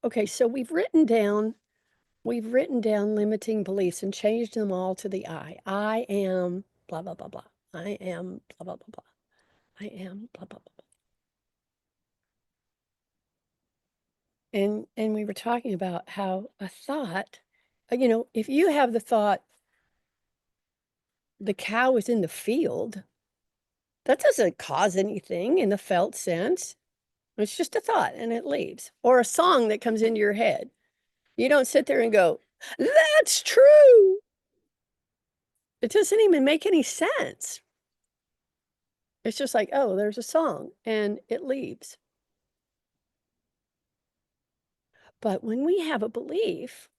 Okay, so we've written down limiting beliefs and changed them all to the I. I am blah blah blah blah. I am blah blah blah blah. I am blah blah blah. And we were talking about how a thought, if you have the thought the cow is in the field, that doesn't cause anything in the felt sense. It's just a thought and it leaves. Or a song that comes into your head. You don't sit there and go, that's true. It doesn't even make any sense. It's just like, oh, there's a song and it leaves. But when we have a belief,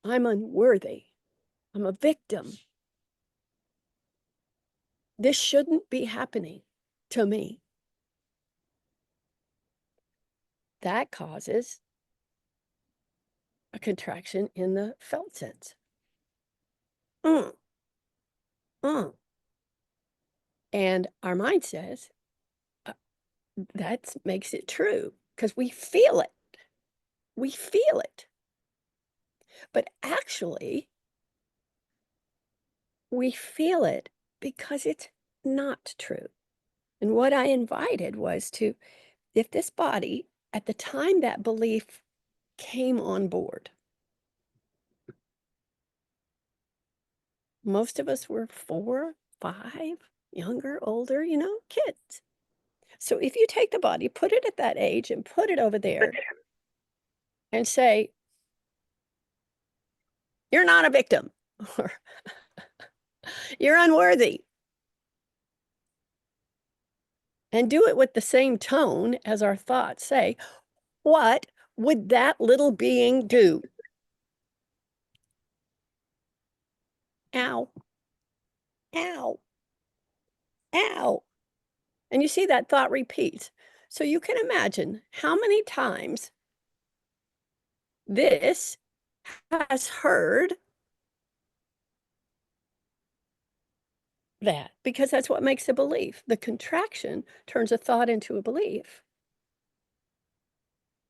I'm unworthy, I'm a victim, this shouldn't be happening to me. That causes a contraction in the felt sense. And our mind says, that makes it true because we feel it. We feel it. But actually, we feel it because it's not true. And what I invited was to, if this body, at the time that belief came on board, most of us were 4, 5, younger, older, kids. So if you take the body, put it at that age and put it over there and say, you're not a victim, or you're unworthy. And do it with the same tone as our thoughts say, what would that little being do? Ow, ow, ow. And you see that thought repeats. So you can imagine how many times this has heard that, because that's what makes a belief. The contraction turns a thought into a belief,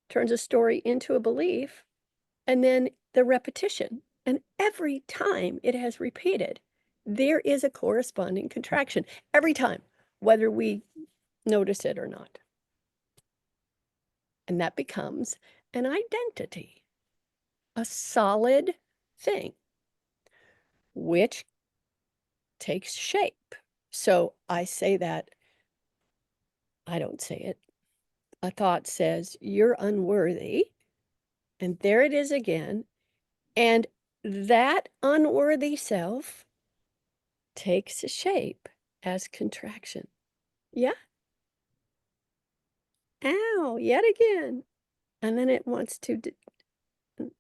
turns a story into a belief, and then the repetition. And every time it has repeated, there is a corresponding contraction every time, whether we notice it or not. And that becomes an identity, a solid thing, which takes shape. So I say that, I don't say it. A thought says, you're unworthy. And there it is again. And that unworthy self takes shape as contraction. Yeah. Ow, yet again. And then it wants to,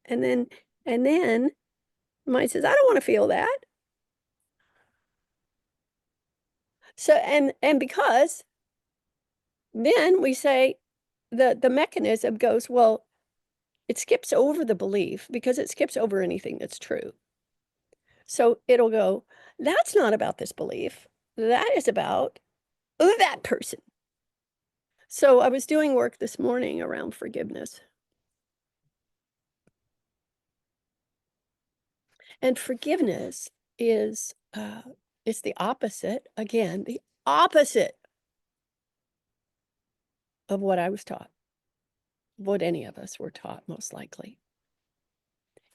and then the mind says, I don't want to feel that. So, and because then we say, the mechanism goes, well, it skips over the belief because it skips over anything that's true. So it'll go, that's not about this belief. That is about that person. So I was doing work this morning around forgiveness. And forgiveness is it's the opposite, again, the opposite of what I was taught, what any of us were taught, most likely.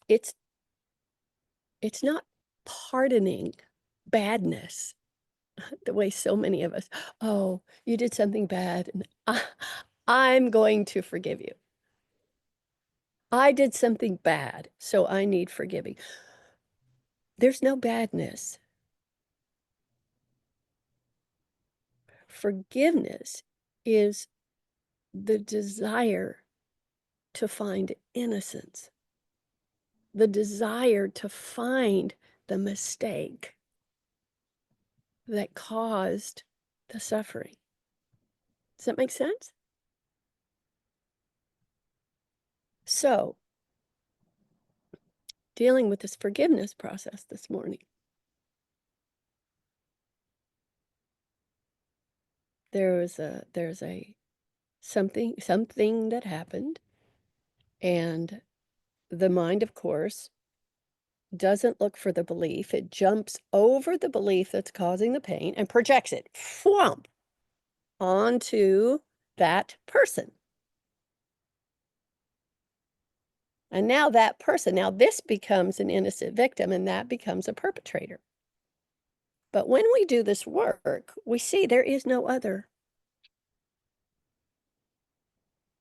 It's not pardoning badness the way so many of us, oh, you did something bad, and I'm going to forgive you. I did something bad, so I need forgiving. There's no badness. Forgiveness is the desire to find innocence, the desire to find the mistake that caused the suffering. Does that make sense? So, dealing with this forgiveness process this morning, there's a something that happened, and the mind, of course, doesn't look for the belief. It jumps over the belief that's causing the pain and projects it whomp, onto that person. And now that person, now this becomes an innocent victim and that becomes a perpetrator. But when we do this work, we see there is no other.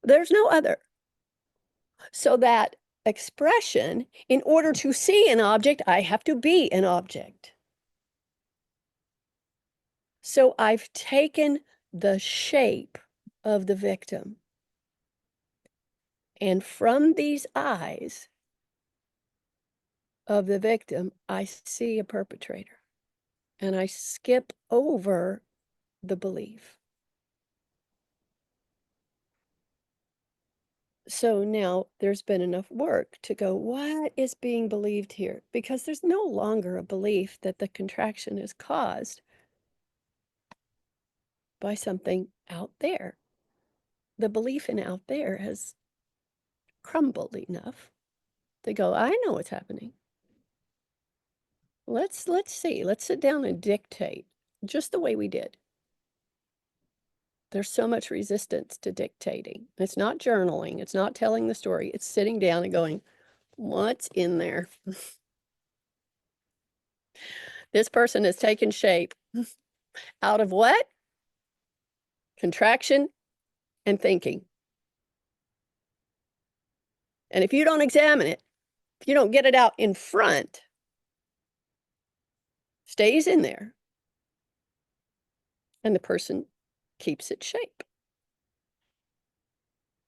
There's no other. So that expression, in order to see an object, I have to be an object. So I've taken the shape of the victim. And from these eyes of the victim, I see a perpetrator. And I skip over the belief. So now there's been enough work to go, what is being believed here? Because there's no longer a belief that the contraction is caused by something out there. The belief in out there has crumbled enough to go, I know what's happening. Let's see. Let's sit down and dictate just the way we did. There's so much resistance to dictating. It's not journaling. It's not telling the story. It's sitting down and going, what's in there? This person has taken shape out of what? Contraction and thinking. And if you don't examine it, if you don't get it out in front, stays in there, and the person keeps its shape.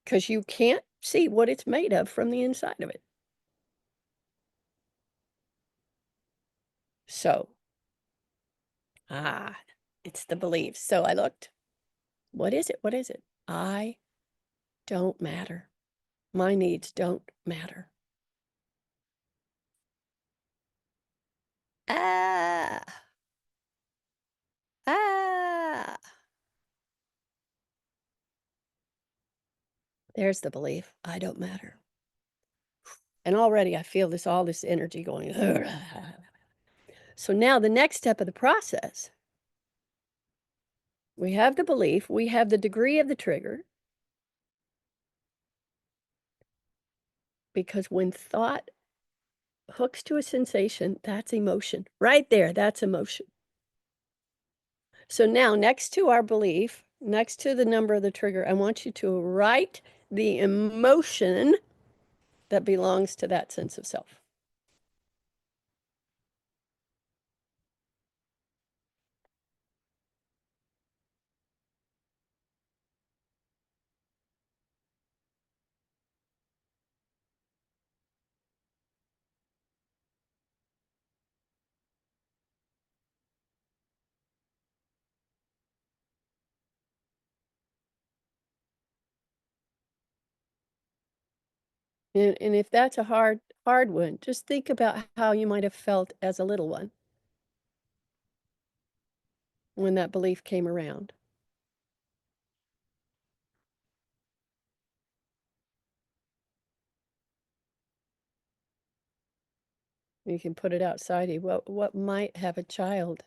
Because you can't see what it's made of from the inside of it. So, it's the beliefs. So I looked. What is it? What is it? I don't matter. My needs don't matter. Ah. Ah. There's the belief. I don't matter. And already I feel all this energy going. So now the next step of the process, we have the belief, we have the degree of the trigger. Because when thought hooks to a sensation, that's emotion. Right there, that's emotion. So now, next to our belief, next to the number of the trigger, I want you to write the emotion that belongs to that sense of self. And if that's a hard one, just think about how you might have felt as a little one when that belief came around. You can put it outside you. What might have a child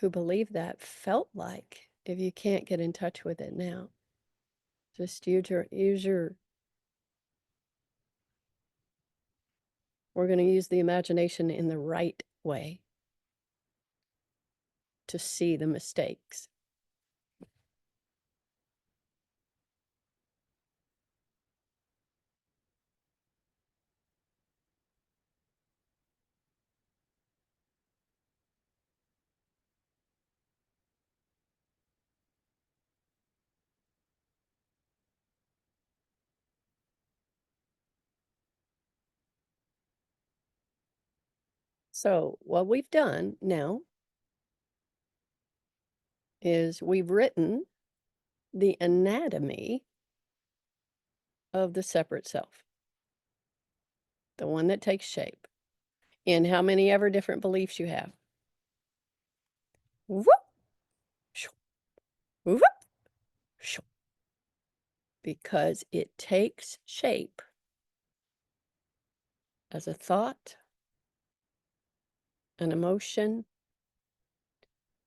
who believed that felt like if you can't get in touch with it now? Just use your we're going to use the imagination in the right way to see the mistakes. So what we've done now is we've written the anatomy of the separate self, the one that takes shape, in how many ever different beliefs you have. Whoop, shoo, whoop, shoo. because it takes shape as a thought, an emotion,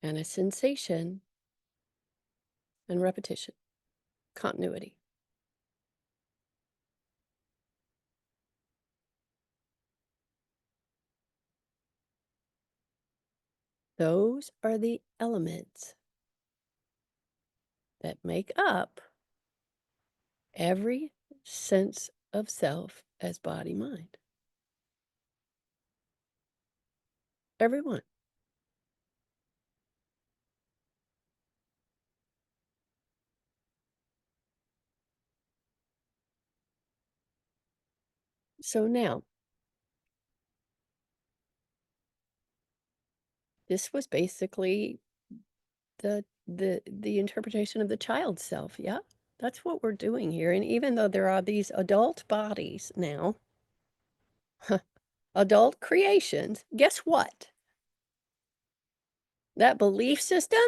and a sensation, and repetition, continuity. Those are the elements that make up every sense of self as body mind. Everyone. So now, this was basically the interpretation of the child self. Yeah, that's what we're doing here. And even though there are these adult bodies now, adult creations, guess what? That belief system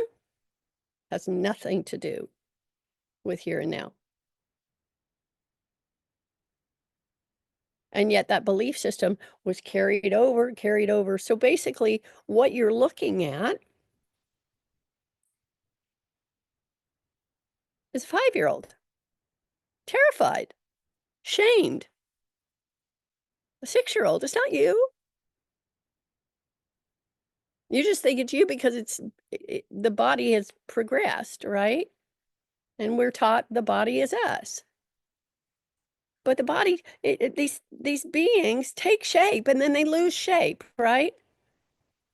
has nothing to do with here and now. And yet that belief system was carried over, carried over. So basically, what you're looking at is a 5-year-old, terrified, shamed. A 6-year-old, it's not you. You just think it's you because the body has progressed, right? And we're taught the body is us. But the body, these beings take shape and then they lose shape, right?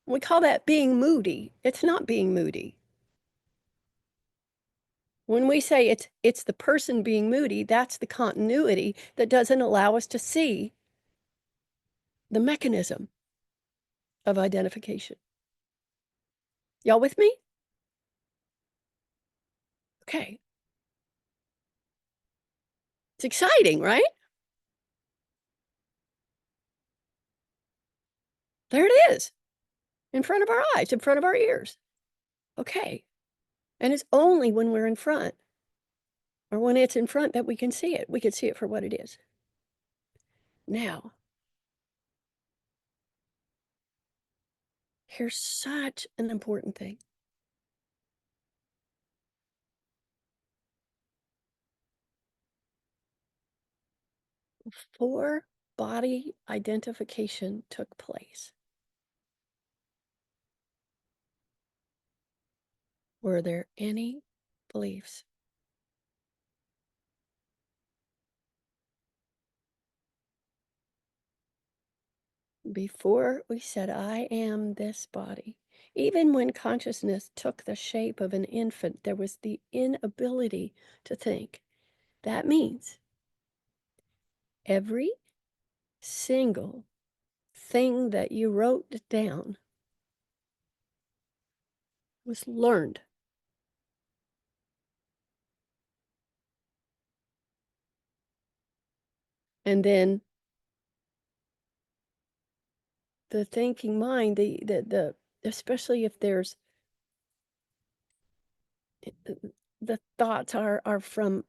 We call that being moody. It's not being moody. When we say it's the person being moody, that's the continuity that doesn't allow us to see the mechanism of identification. Y'all with me? Okay. It's exciting, right? There it is, in front of our eyes, in front of our ears. Okay. And it's only when we're in front or when it's in front that we can see it. We can see it for what it is. Now, here's such an important thing. Before body identification took place, were there any beliefs? Before we said, I am this body, even when consciousness took the shape of an infant, there was the inability to think. That means every single thing that you wrote down was learned. And then the thinking mind, the especially if there's the thoughts are from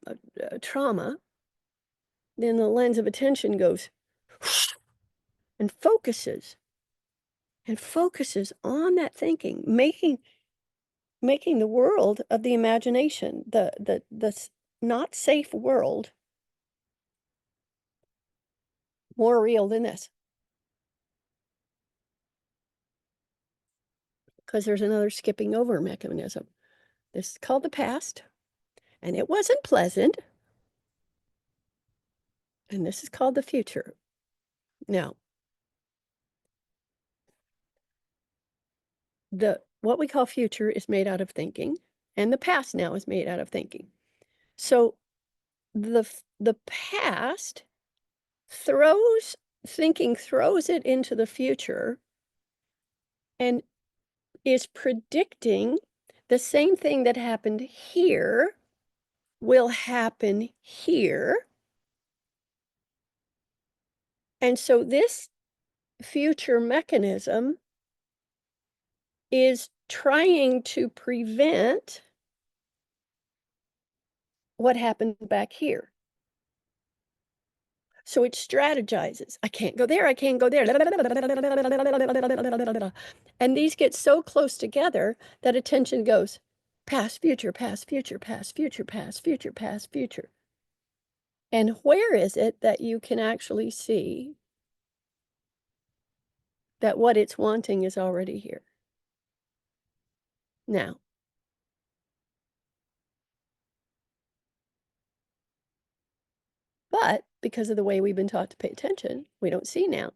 trauma, then the lens of attention goes and focuses on that thinking, making the world of the imagination, not safe world, more real than this. Because there's another skipping over mechanism. This is called the past, and it wasn't pleasant. And this is called the future. Now, what we call future is made out of thinking, and the past now is made out of thinking. So the past throws throws it into the future and is predicting the same thing that happened here will happen here. And so this future mechanism is trying to prevent what happened back here. So it strategizes. I can't go there. I can't go there. And these get so close together that attention goes past, future, past, future, past, future, past, future, past, future. And where is it that you can actually see that what it's wanting is already here? Now. But because of the way we've been taught to pay attention, we don't see now.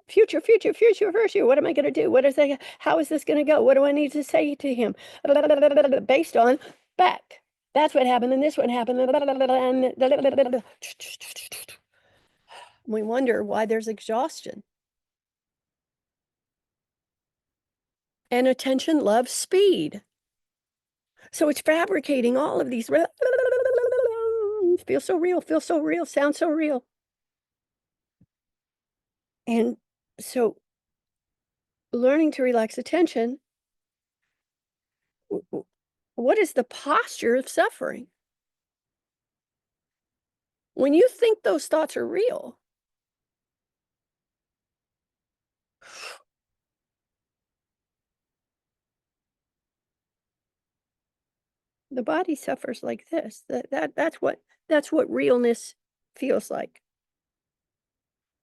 Future, future, future, future. What am I going to do? What is I? How is this going to go? What do I need to say to him? Based on back. That's what happened, and this one happened. And we wonder why there's exhaustion. And attention loves speed. So it's fabricating all of these. Feel so real, sound so real. And so learning to relax attention, what is the posture of suffering? When you think those thoughts are real, the body suffers like this. That's what realness feels like.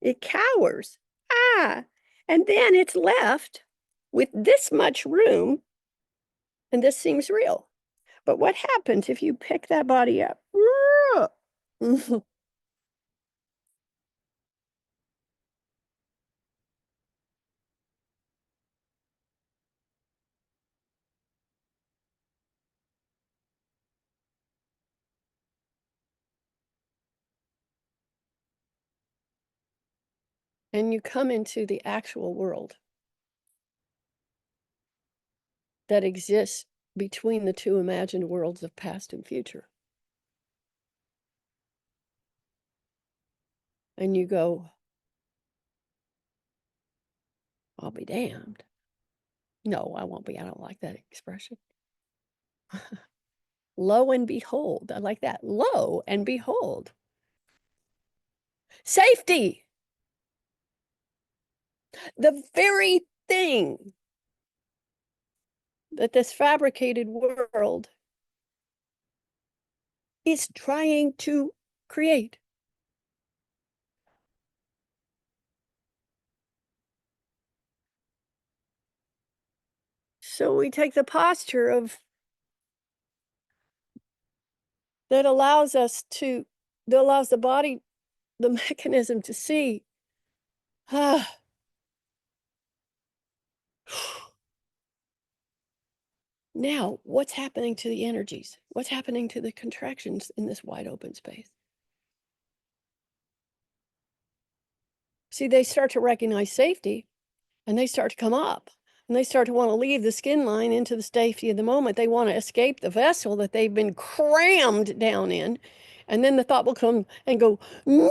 It cowers. Ah, and then it's left with this much room, and this seems real. But what happens if you pick that body up? And you come into the actual world that exists between the two imagined worlds of past and future. And you go, I'll be damned. No, I won't be. I don't like that expression. Lo and behold. I like that. Lo and behold. Safety. The very thing that this fabricated world is trying to create. So we take the posture of that allows the body, the mechanism to see, now what's happening to the energies? What's happening to the contractions in this wide open space? See, they start to recognize safety, and they start to come up, and they start to want to leave the skin line into the safety of the moment. They want to escape the vessel that they've been crammed down in. And then the thought will come and go, no,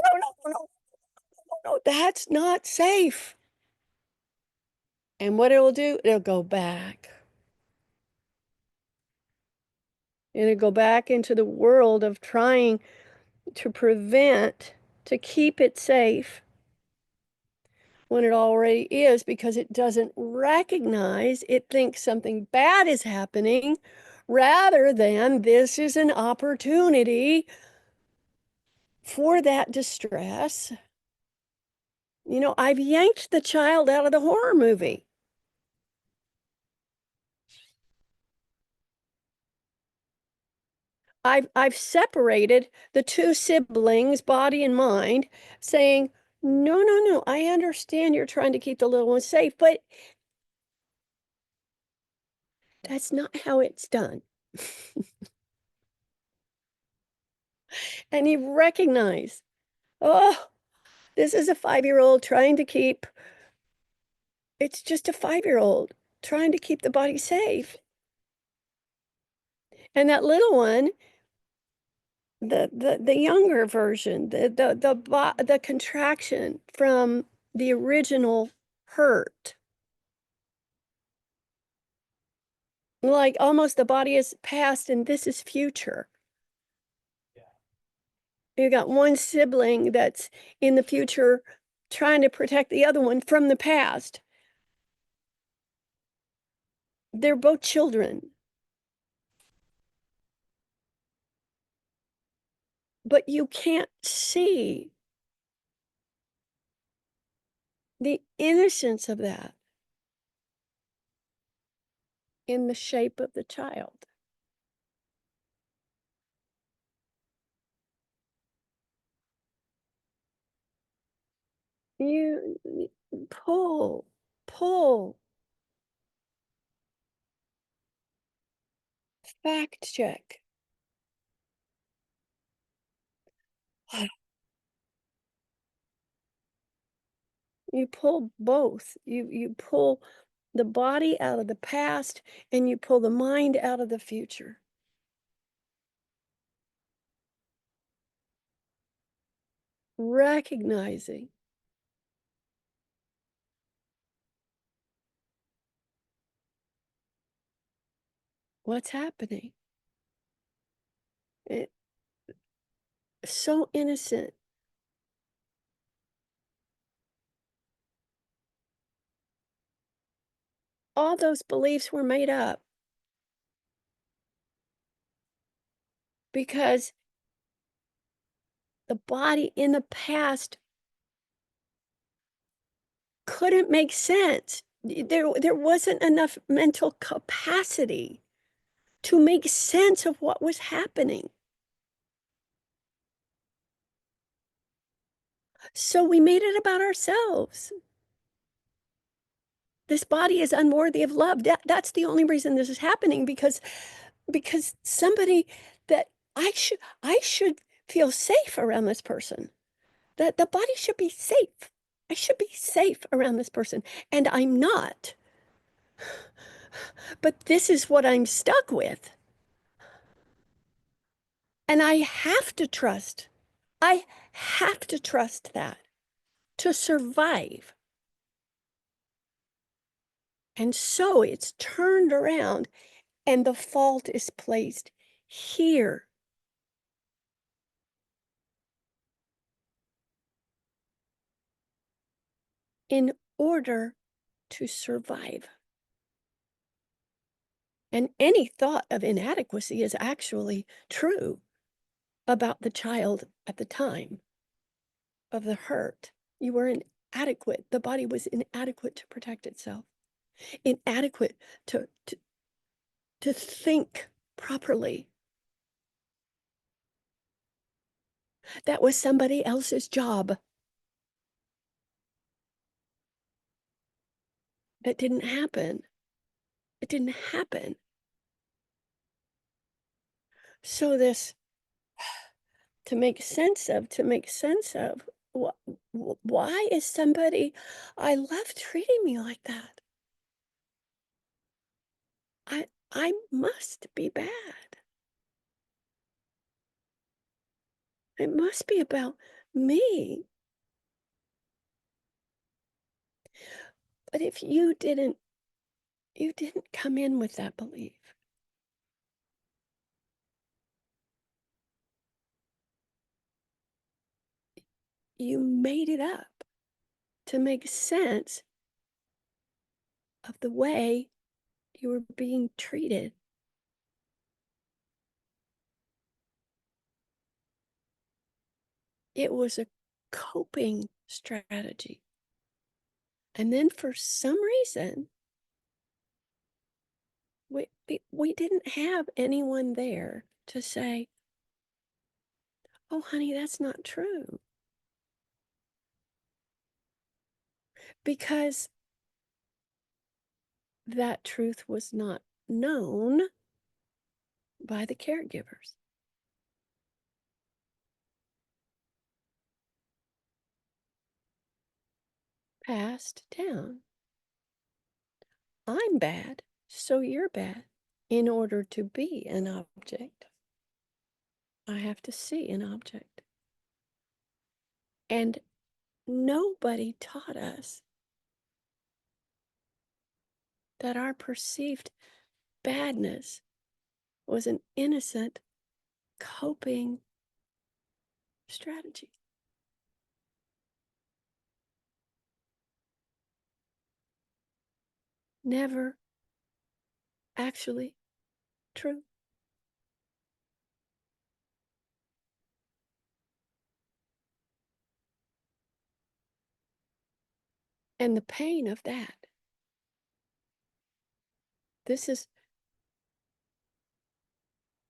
that's not safe. And what it'll do, it'll go back. And it'll go back into the world of trying to prevent, to keep it safe when it already is, because it doesn't recognize, it thinks something bad is happening rather than this is an opportunity for that distress. You know, I've yanked the child out of the horror movie. I've separated the two siblings, body and mind, saying, no, no, no, I understand you're trying to keep the little one safe, but that's not how it's done. And you recognize, oh, this is a 5-year-old trying to keep, it's just a 5-year-old trying to keep the body safe. And that little one, the younger version, the contraction from the original hurt Like almost the body is past and this is future. You got one sibling that's in the future trying to protect the other one from the past. They're both children, but you can't see the innocence of that in the shape of the child. You pull, pull, fact check. You pull both. You pull the body out of the past and you pull the mind out of the future. Recognizing what's happening. It, so innocent. All those beliefs were made up because the body in the past couldn't make sense. There wasn't enough mental capacity to make sense of what was happening. So we made it about ourselves. This body is unworthy of love. That's the only reason this is happening because somebody that I should feel safe around this person. That the body should be safe. I should be safe around this person, and I'm not. But this is what I'm stuck with. And I have to trust. I have to trust that to survive. And so it's turned around and the fault is placed here. In order to survive. And any thought of inadequacy is actually true about the child at the time of the hurt. You were inadequate. The body was inadequate to protect itself, inadequate to think properly. That was somebody else's job. That didn't happen. It didn't happen. So this to make sense of why is somebody I love treating me like that? I must be bad. It must be about me. But if you didn't come in with that belief. You made it up to make sense of the way you were being treated. It was a coping strategy. And then for some reason, we didn't have anyone there to say, oh, honey, that's not true. Because that truth was not known by the caregivers. Passed down. I'm bad, so you're bad. In order to be an object, I have to see an object. And nobody taught us that our perceived badness was an innocent coping strategy. Never actually true. And the pain of that, this is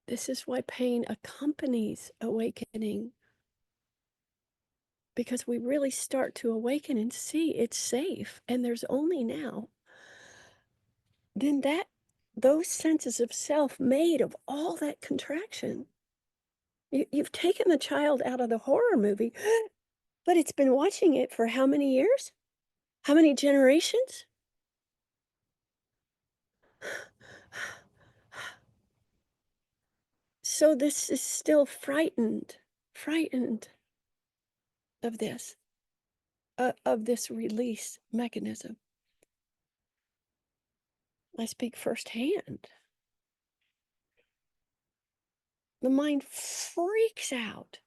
this is why pain accompanies awakening, because we really start to awaken and see it's safe and there's only now. Then those senses of self made of all that contraction. You've taken the child out of the horror movie, but it's been watching it for how many years? How many generations? So this is still frightened of this release mechanism. I speak firsthand. The mind freaks out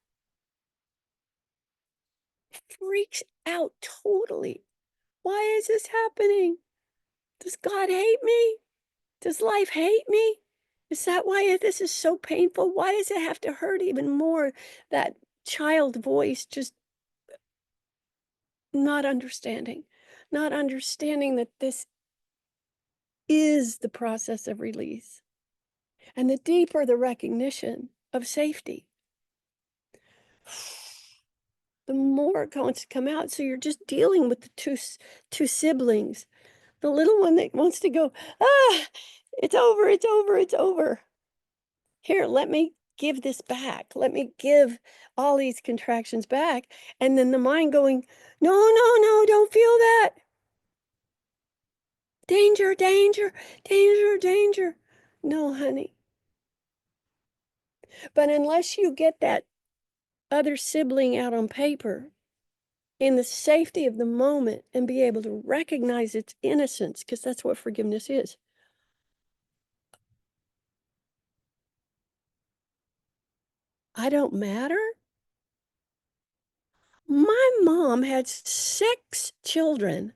totally. Why is this happening? Does God hate me? Does life hate me? Is that why this is so painful? Why does it have to hurt even more? That child voice just not understanding, not understanding that this is the process of release. And the deeper the recognition of safety, the more it wants to come out. So you're just dealing with the two siblings. The little one that wants to go, ah, it's over, it's over, it's over. Here, let me give this back. Let me give all these contractions back. And then the mind going, no, no, no, don't feel that. Danger, danger, danger, danger. No, honey. But unless you get that other sibling out on paper in the safety of the moment and be able to recognize its innocence, because that's what forgiveness is. I don't matter. My mom had 6 children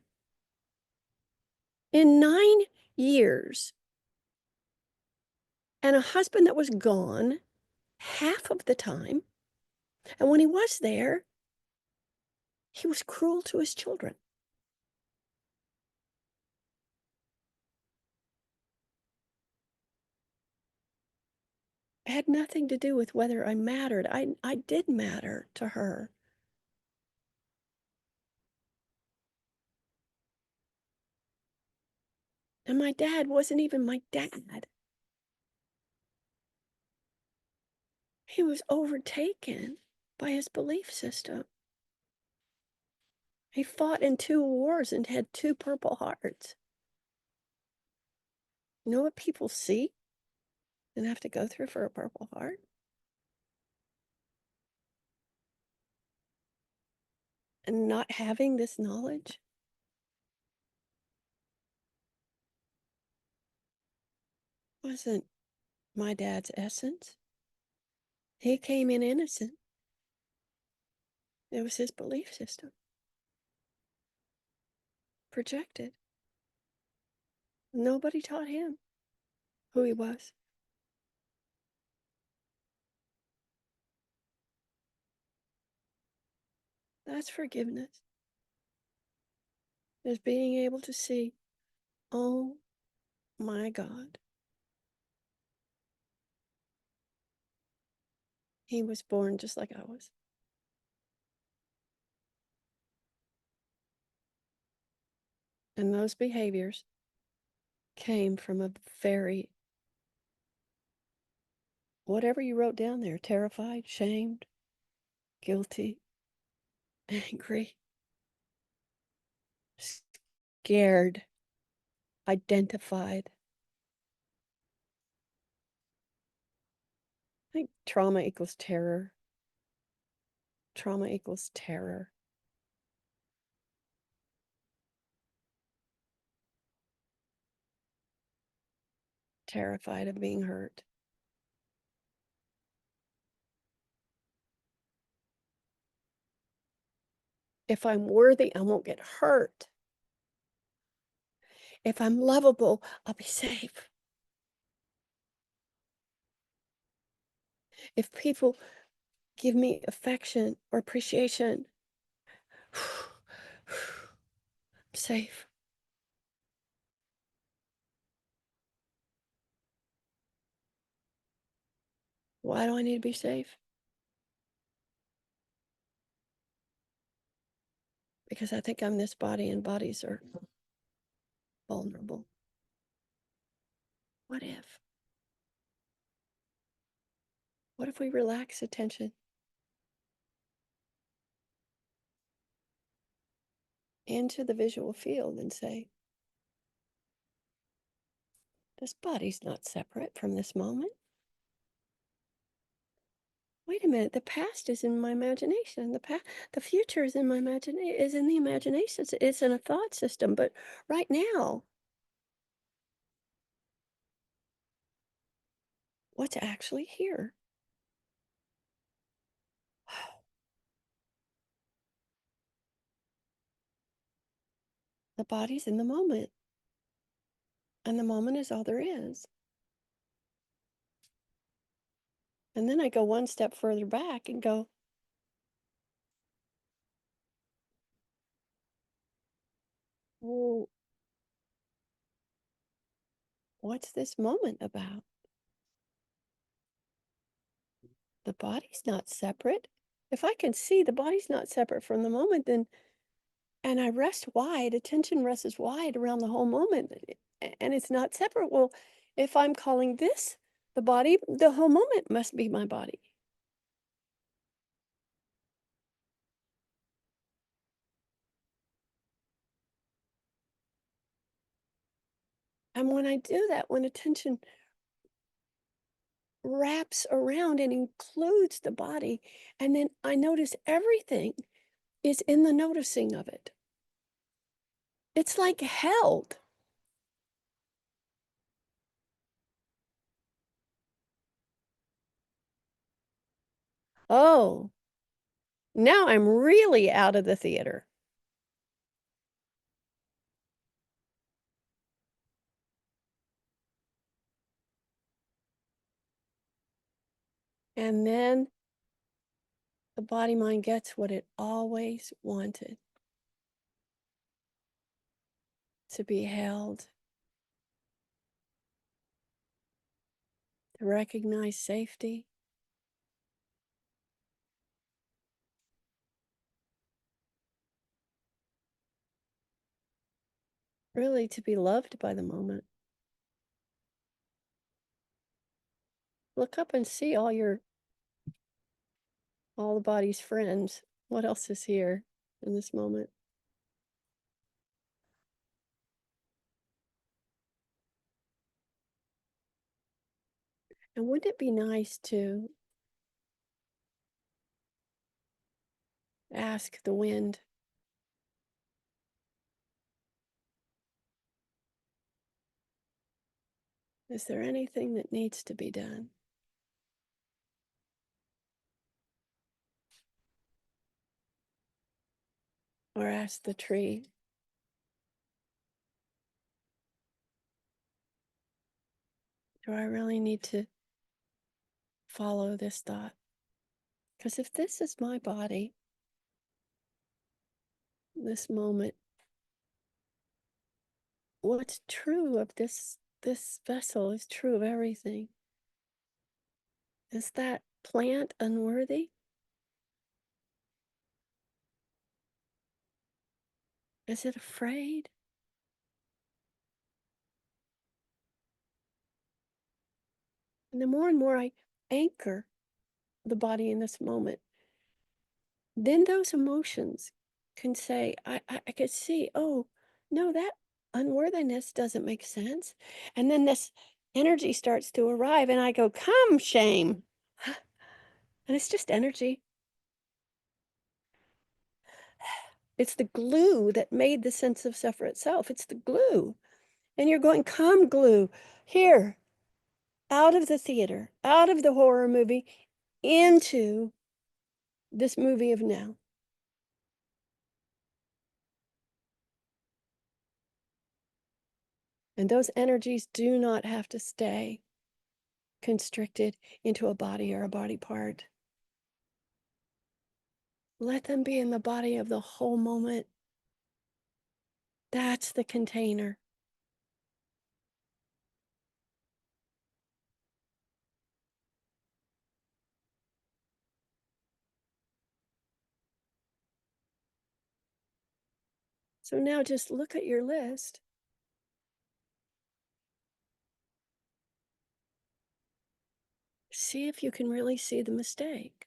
in 9 years and a husband that was gone half of the time. And when he was there, he was cruel to his children. It had nothing to do with whether I mattered. I did matter to her. And my dad wasn't even my dad. He was overtaken by his belief system. He fought in 2 wars and had 2 Purple Hearts. You know what people see and have to go through for a Purple Heart? And not having this knowledge wasn't my dad's essence. He came in innocent. It was his belief system. Projected. Nobody taught him who he was. That's forgiveness. Is being able to see, oh my God, he was born just like I was. And those behaviors came from a very, whatever you wrote down there, terrified, shamed, guilty, angry, scared, identified. I think trauma equals terror. Trauma equals terror. terrified of being hurt. If I'm worthy, I won't get hurt. If I'm lovable, I'll be safe. If people give me affection or appreciation, I'm safe. Why do I need to be safe? Because I think I'm this body and bodies are vulnerable. What if? What if we relax attention into the visual field and say, this body's not separate from this moment. Wait a minute, the past is in my imagination. The future is in my imagination, is in the imagination. It's in a thought system. But right now, what's actually here? The body's in the moment, and the moment is all there is. And then I go one step further back and go, well, what's this moment about? The body's not separate. If I can see the body's not separate from the moment, then, and I rest wide, attention rests wide around the whole moment, and it's not separate. Well, if I'm calling this the body, the whole moment must be my body. And when I do that, when attention wraps around and includes the body, and then I notice everything is in the noticing of it. It's like held. Oh, now I'm really out of the theater. And then the body mind gets what it always wanted, to be held, to recognize safety, really to be loved by the moment. Look up and see all the body's friends. What else is here in this moment? And wouldn't it be nice to ask the wind, is there anything that needs to be done? Or ask the tree, do I really need to follow this thought? Because if this is my body, this moment, what's true of this vessel is true of everything. Is that plant unworthy? Is it afraid? And the more and more I anchor the body in this moment, then those emotions can say, I could see, oh, no, that unworthiness doesn't make sense. And then this energy starts to arrive, and I go, come, shame. And it's just energy. It's the glue that made the sense of suffer itself. It's the glue. And you're going, come, glue, here. out of the theater, out of the horror movie, into this movie of now. And those energies do not have to stay constricted into a body or a body part. Let them be in the body of the whole moment. That's the container. So now just look at your list. See if you can really see the mistake.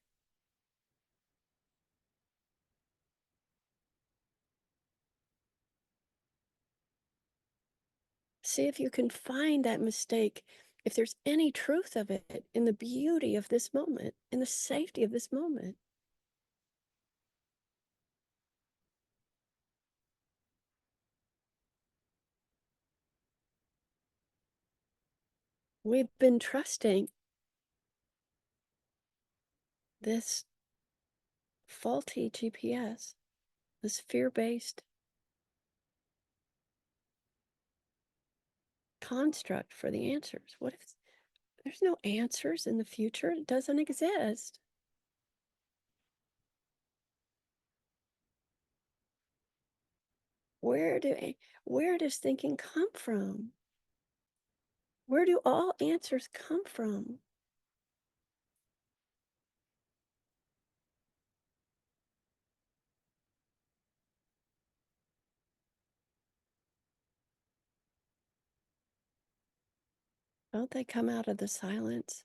See if you can find that mistake, if there's any truth of it in the beauty of this moment, in the safety of this moment. We've been trusting this faulty GPS, this fear-based construct for the answers. What if there's no answers in the future? It doesn't exist. Where does thinking come from? Where do all answers come from? Don't they come out of the silence?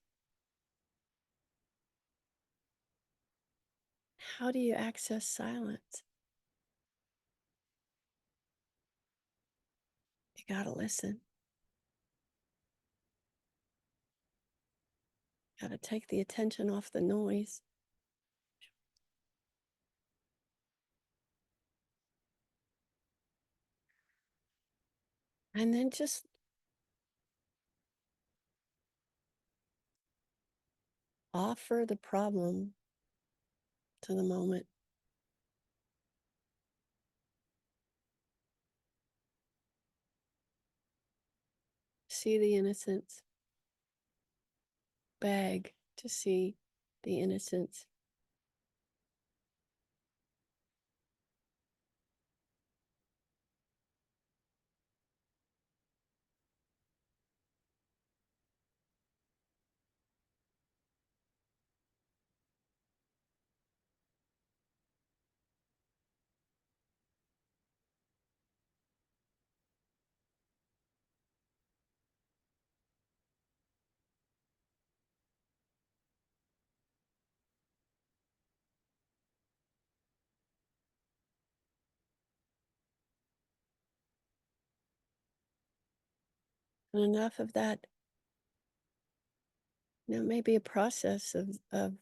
How do you access silence? You gotta listen. Gotta take the attention off the noise. And then just offer the problem to the moment. See the innocence. Beg to see the innocence. And enough of that. Now, maybe a process of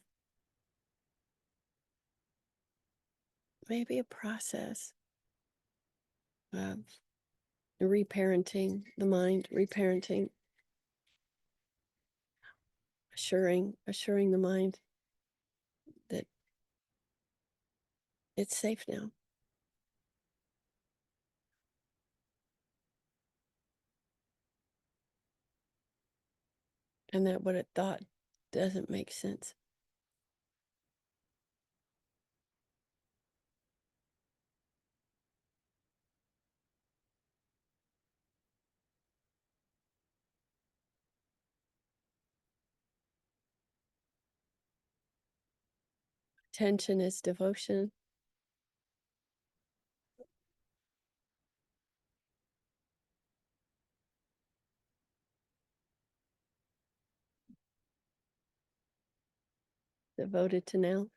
maybe a process of reparenting the mind, reparenting, assuring the mind that it's safe now. And that what it thought doesn't make sense. Attention is devotion. Devoted to now.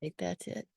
I think that's it.